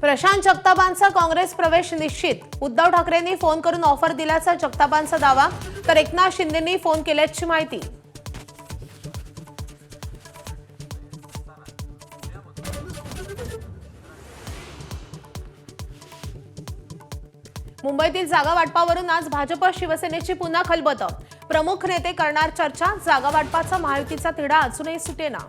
प्रशांत जगतापांचा काँग्रेस प्रवेश निश्चित। उद्धव ठाकरेंनी फोन करून ऑफर दिल्याचा जगतापांचा दावा, तर एकनाथ शिंदेंनी फोन केल्याची माहिती। मुंबईतील जागा वाटपावरून आज भाजप शिवसेनेची पुन्हा खलबत। प्रमुख नेते करणार चर्चा, जागा वाटपाचा महायुतीचा तिढा अजूनही सुटेना।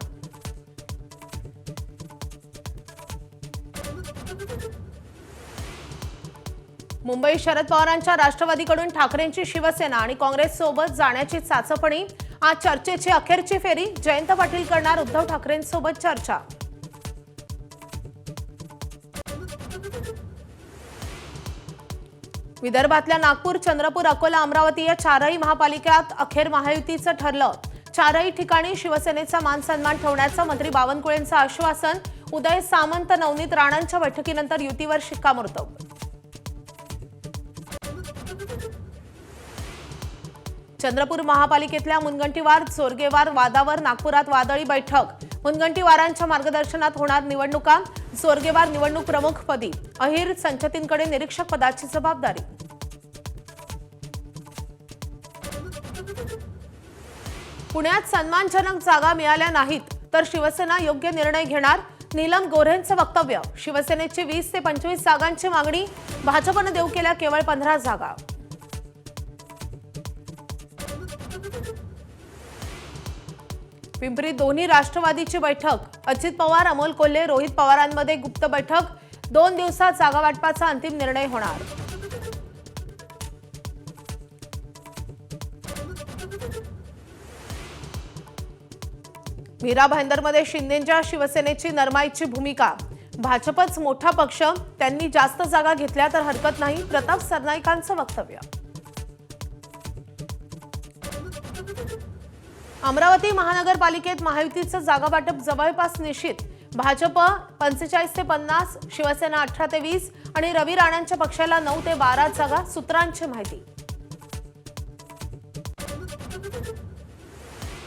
मुंबई शरद पवारांच्या राष्ट्रवादीकडून ठाकरेंची शिवसेना आणि काँग्रेस सोबत जाण्याची चाचपणी। आज चर्चेची अखेरची फेरी, जयंत पाटील करणार उद्धव ठाकरेंसोबत चर्चा। विदर्भातल्या नागपूर, चंद्रपूर, अकोला, अमरावती या चारही महापालिकात अखेर महायुतीचं ठरलं। चारही ठिकाणी शिवसेनेचा मान सन्मान ठेवण्याचं मंत्री बावनकुळेंचं आश्वासन। उदय सामंत, नवनीत राणांच्या बैठकीनंतर युतीवर शिक्कामोर्तब। चंद्रपूर महापालिकेतल्या मुनगंटीवार जोरगेवार वादावर नागपुरात वादळी बैठक। मुनगंटीवारांच्या मार्गदर्शनात होणार निवडणुका। जोरगेवार निवडणूक प्रमुखपदी, अहिर संचतींकडे निरीक्षक पदाची जबाबदारी। पुण्यात सन्मानजनक जागा मिळाल्या नाहीत तर शिवसेना योग्य निर्णय घेणार, नीलम गोऱ्हेंचं वक्तव्य। शिवसेनेची 20 ते 25 जागांची मागणी, भाजपने देऊ केल्या केवळ 15 जागा। पिंपरी दोन्ही राष्ट्रवादीची बैठक। अजित पवार, अमोल कोल्हे, रोहित पवारांमध्ये गुप्त बैठक। 2 दिवसात जागा वाटपाचा अंतिम निर्णय होणार। मीरा भाईंदरमध्ये शिंदेंच्या शिवसेनेची नरमाईची भूमिका। भाजपच मोठा पक्ष, त्यांनी जास्त जागा घेतल्या तर हरकत नाही, प्रताप सरनाईकांचं वक्तव्य। अमरावती महानगरपालिकेत महायुतीचं जागा वाटप जवळपास निश्चित। भाजप 45 ते 50, शिवसेना 18 ते 20 आणि रवी राणांच्या पक्षाला 9 ते 12 जागा, सूत्रांची माहिती।